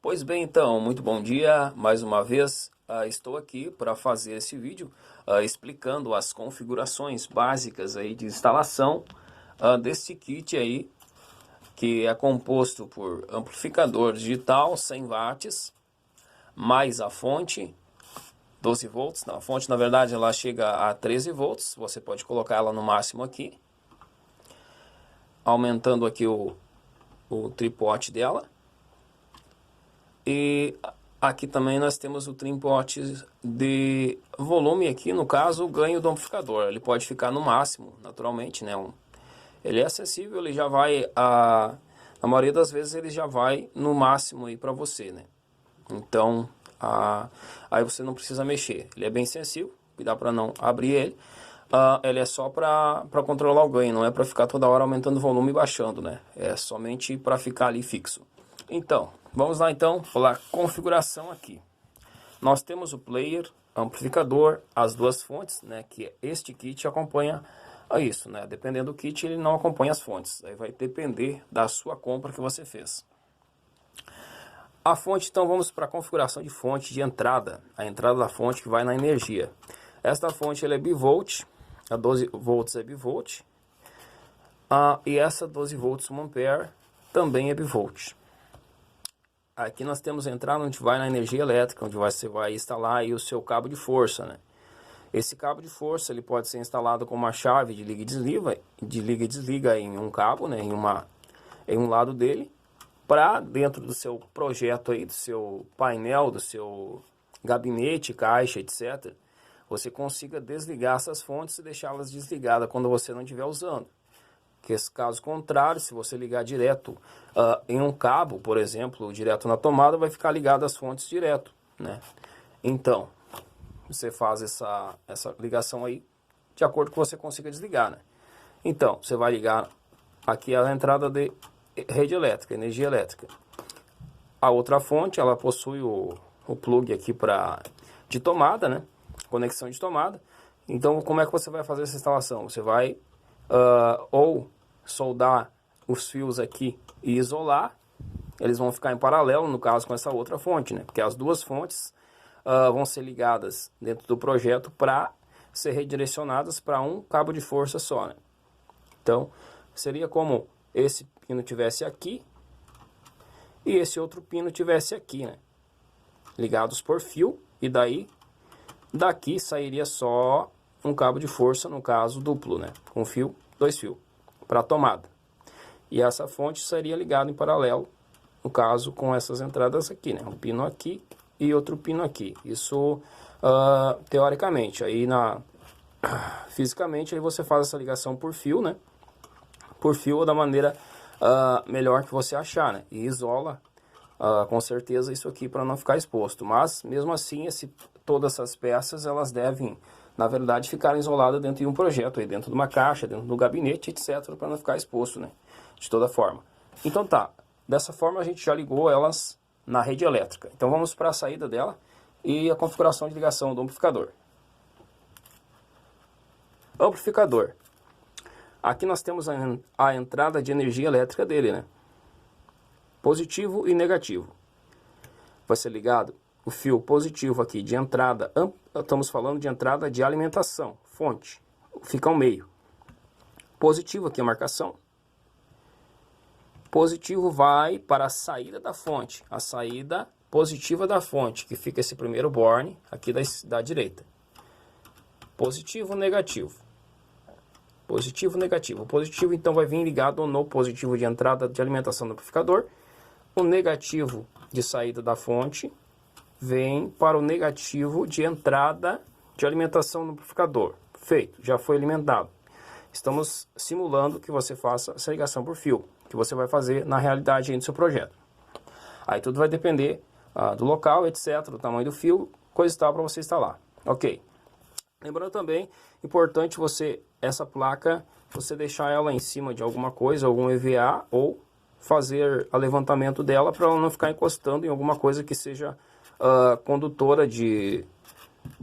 Pois bem, então, muito bom dia. Mais uma vez, estou aqui para fazer esse vídeo explicando as configurações básicas aí de instalação desse kit aí, que é composto por amplificador digital 100 watts, mais a fonte 12 volts. A fonte, na verdade, ela chega a 13 volts. Você pode colocar ela no máximo aqui, aumentando aqui o tripote dela. E aqui também nós temos o tripote de volume aqui, no caso o ganho do amplificador. Ele pode ficar no máximo, naturalmente, né? Ele é acessível, ele já vai, na maioria das vezes ele já vai no máximo aí para você, né? Então, aí você não precisa mexer. Ele é bem sensível, cuidar para não abrir ele. Ele é só para controlar o ganho, não é para ficar toda hora aumentando o volume e baixando, né? É somente para ficar ali fixo. Então, vamos lá então falar configuração aqui. Nós temos o player, amplificador, as duas fontes, né? Que este kit acompanha a isso, né? Dependendo do kit, ele não acompanha as fontes. Aí vai depender da sua compra que você fez. A fonte, então vamos para a configuração de fonte de entrada. A entrada da fonte que vai na energia. Esta fonte ela é bivolt, a 12 volts é bivolt. E essa 12 volts 1 ampere também é bivolt. Aqui nós temos a entrada onde vai na energia elétrica, onde você vai instalar aí o seu cabo de força, né? Esse cabo de força ele pode ser instalado com uma chave de liga e desliga em um cabo, né? Em um lado dele, para dentro do seu projeto aí, do seu painel, do seu gabinete, caixa, etc. Você consiga desligar essas fontes e deixá-las desligadas quando você não estiver usando. Que caso contrário, se você ligar direto em um cabo, por exemplo, direto na tomada, vai ficar ligado às fontes direto, né? Então, você faz essa ligação aí de acordo com que você consiga desligar, né? Então, você vai ligar aqui a entrada de rede elétrica, energia elétrica. A outra fonte, ela possui o plug aqui de tomada, né? Conexão de tomada. Então, como é que você vai fazer essa instalação? Você vai ou soldar os fios aqui e isolar. Eles vão ficar em paralelo, no caso, com essa outra fonte, né? Porque as duas fontes vão ser ligadas dentro do projeto para ser redirecionadas para um cabo de força só, né? Então, seria como esse pino tivesse aqui e esse outro pino tivesse aqui, né? Ligados por fio, e daqui sairia só um cabo de força, no caso duplo, né? Com fio, dois fios, para a tomada. E essa fonte seria ligada em paralelo, no caso, com essas entradas aqui, né? Um pino aqui e outro pino aqui. Isso, teoricamente. Aí, fisicamente, aí você faz essa ligação por fio, né? Por fio da maneira melhor que você achar, né? E isola, com certeza, isso aqui para não ficar exposto. Mas, mesmo assim, todas essas peças, elas devem, na verdade, ficar isoladas dentro de um projeto, aí dentro de uma caixa, dentro do gabinete, etc., para não ficar exposto, né? De toda forma. Então tá, dessa forma a gente já ligou elas na rede elétrica. Então vamos para a saída dela e a configuração de ligação do amplificador. Amplificador. Aqui nós temos a entrada de energia elétrica dele, né? Positivo e negativo. Vai ser ligado o fio positivo aqui de entrada, estamos falando de entrada de alimentação, fonte, fica ao meio. Positivo aqui a marcação. Positivo vai para a saída da fonte, a saída positiva da fonte, que fica esse primeiro borne aqui da direita. Positivo, negativo. Positivo, negativo. O positivo então vai vir ligado no positivo de entrada de alimentação do amplificador. O negativo de saída da fonte vem para o negativo de entrada de alimentação no amplificador. Feito, já foi alimentado. Estamos simulando que você faça essa ligação por fio, que você vai fazer na realidade aí do seu projeto. Aí tudo vai depender do local, etc., do tamanho do fio, coisa e tal para você instalar. Ok. Lembrando também, importante essa placa, você deixar ela em cima de alguma coisa, algum EVA, ou fazer o levantamento dela para ela não ficar encostando em alguma coisa que seja condutora de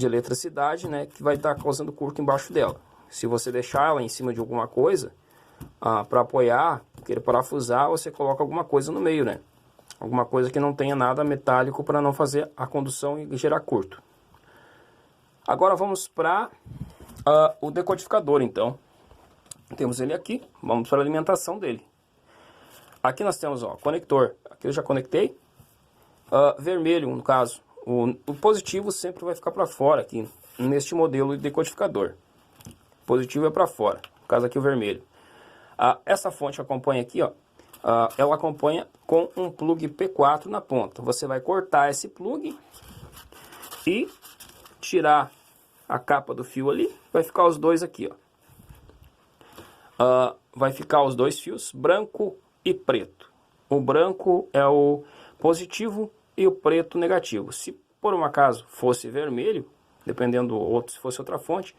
eletricidade, né, que vai estar causando curto embaixo dela. Se você deixar ela em cima de alguma coisa para apoiar, querer parafusar, você coloca alguma coisa no meio, né? Alguma coisa que não tenha nada metálico para não fazer a condução e gerar curto. Agora vamos para o decodificador, então. Temos ele aqui, vamos para a alimentação dele. Aqui nós temos, ó, conector. Aqui eu já conectei. Vermelho, no caso. O positivo sempre vai ficar para fora aqui, neste modelo de decodificador. Positivo é para fora, no caso aqui o vermelho. Essa fonte acompanha aqui, ó. Ela acompanha com um plug P4 na ponta. Você vai cortar esse plug e tirar a capa do fio ali. Vai ficar os dois aqui, ó. Vai ficar os dois fios, branco e preto. O branco é o positivo e o preto negativo. Se por um acaso fosse vermelho, dependendo do outro, se fosse outra fonte,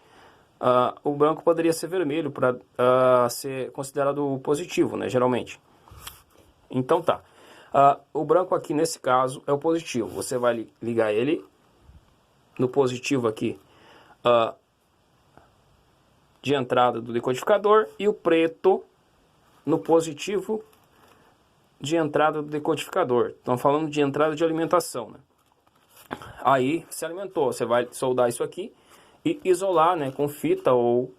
o branco poderia ser vermelho para ser considerado positivo, né, geralmente. Então tá. O branco aqui nesse caso é o positivo. Você vai ligar ele no positivo aqui de entrada do decodificador e o preto no positivo de entrada do decodificador. Estamos falando de entrada de alimentação, né? Aí se alimentou, você vai soldar isso aqui e isolar, né, com fita ou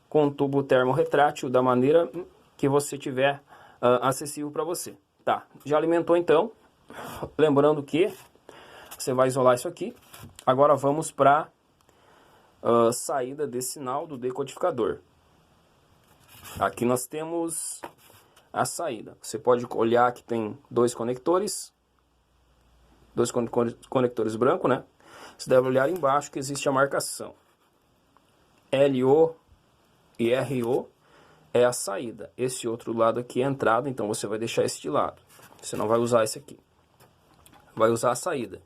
com tubo termorretrátil da maneira que você tiver acessível para você. Tá, já alimentou então. Lembrando que você vai isolar isso aqui. Agora vamos para saída de sinal do decodificador. Aqui nós temos a saída. Você pode olhar que tem dois conectores brancos, né? Você deve olhar embaixo que existe a marcação LO e RO é a saída. Esse outro lado aqui é a entrada, então você vai deixar esse de lado. Você não vai usar esse aqui. Vai usar a saída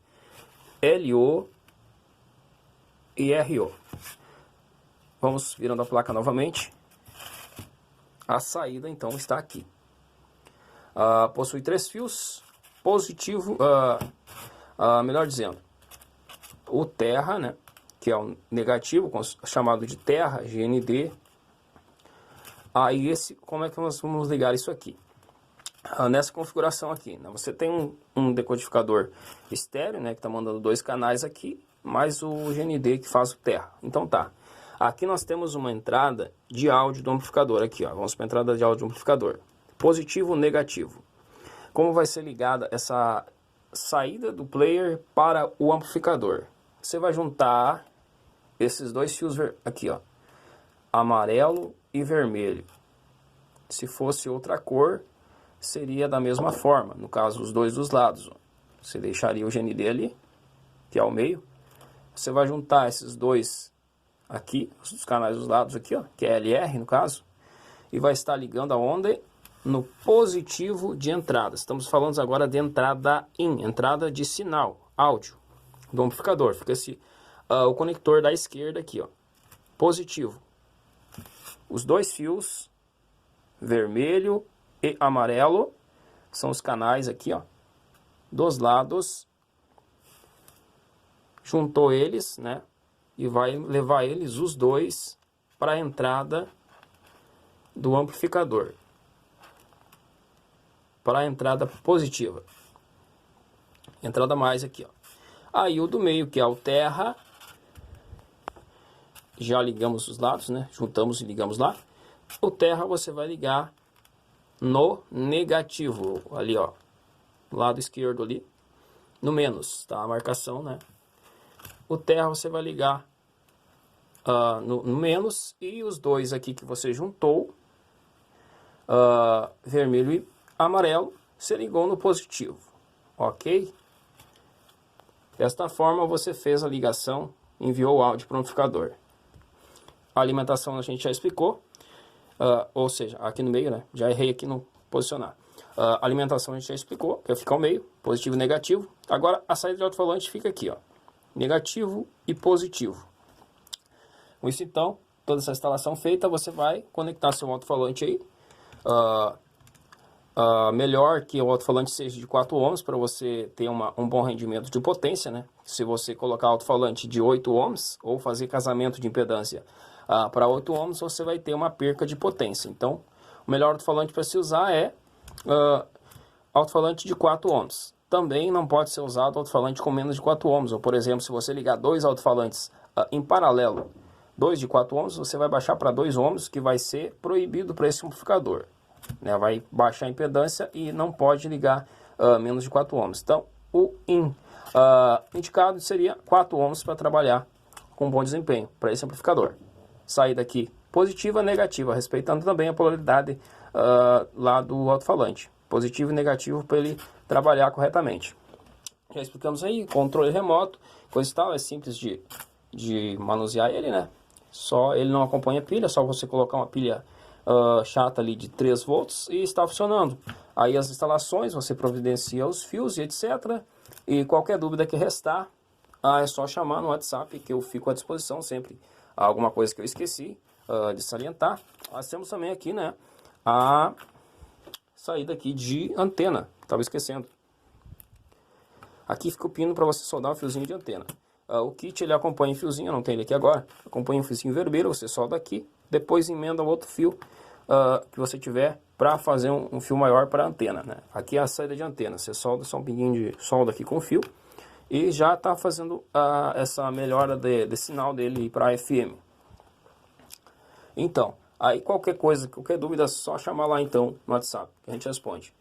LO e RO. Vamos virando a placa novamente. A saída então está aqui. Possui 3 fios. Positivo, melhor dizendo, o terra, né, que é o negativo, chamado de terra, GND. Aí como é que nós vamos ligar isso aqui? Nessa configuração aqui, né, você tem um decodificador estéreo, né, que está mandando 2 canais aqui, mais o GND que faz o terra. Então tá. Aqui nós temos uma entrada de áudio do amplificador aqui, ó. Vamos para a entrada de áudio do amplificador. Positivo, negativo. Como vai ser ligada essa saída do player para o amplificador? Você vai juntar esses dois fios aqui, ó, amarelo e vermelho. Se fosse outra cor, seria da mesma forma. No caso, os dois dos lados, ó. Você deixaria o GND ali, que é o meio. Você vai juntar esses dois aqui, os canais dos lados aqui, ó, que é LR no caso, e vai estar ligando aonde? No positivo de entrada. Estamos falando agora de entrada entrada de sinal, áudio do amplificador. Fica o conector da esquerda aqui, ó, positivo. Os dois fios, vermelho e amarelo, são os canais aqui, ó, dos lados. Juntou eles, né, e vai levar eles, os dois, para a entrada do amplificador. Para a entrada positiva. Entrada mais aqui, ó. Aí o do meio, que é o terra. Já ligamos os lados, né? Juntamos e ligamos lá. O terra você vai ligar no negativo. Ali, ó. Lado esquerdo ali. No menos, tá? A marcação, né? O terra você vai ligar no menos. E os dois aqui que você juntou, vermelho e amarelo, se ligou no positivo, ok? Desta forma você fez a ligação, enviou o áudio para o amplificador. A alimentação a gente já explicou, ou seja, aqui no meio, né? Já errei aqui no posicionar. A alimentação a gente já explicou, que vai ficar ao meio, positivo e negativo. Agora a saída de alto-falante fica aqui, ó, negativo e positivo. Com isso então, toda essa instalação feita, você vai conectar seu alto-falante aí. Melhor que o alto-falante seja de 4 ohms para você ter um bom rendimento de potência, né? Se você colocar alto-falante de 8 ohms ou fazer casamento de impedância para 8 ohms, você vai ter uma perca de potência. Então, o melhor alto-falante para se usar é Alto-falante de 4 ohms. Também não pode ser usado alto-falante com menos de 4 ohms. Ou, por exemplo, se você ligar dois alto-falantes em paralelo, 2 de 4 ohms, você vai baixar para 2 ohms, que vai ser proibido para esse amplificador. Né? Vai baixar a impedância e não pode ligar menos de 4 ohms. Então, o indicado seria 4 ohms para trabalhar com bom desempenho para esse amplificador. Saída aqui positiva, negativa, respeitando também a polaridade lá do alto-falante. Positivo e negativo para ele trabalhar corretamente. Já explicamos aí, controle remoto, coisa e tal, é simples de manusear ele, né? Só ele não acompanha pilha, só você colocar uma pilha chata ali de 3 volts e está funcionando. Aí as instalações, você providencia os fios e etc. E qualquer dúvida que restar, é só chamar no WhatsApp que eu fico à disposição sempre. Alguma coisa que eu esqueci de salientar. Nós temos também aqui, né, a saída aqui de antena, estava esquecendo. Aqui fica o pino para você soldar o fiozinho de antena. O kit ele acompanha o fiozinho, eu não tenho ele aqui agora, acompanha o fiozinho vermelho, você solda aqui, depois emenda o outro fio que você tiver para fazer um fio maior para a antena, né? Aqui é a saída de antena, você solda só um pinguinho de solda aqui com o fio e já está fazendo essa melhora de sinal dele para FM. Então, aí qualquer coisa, qualquer dúvida, é só chamar lá então no WhatsApp, que a gente responde.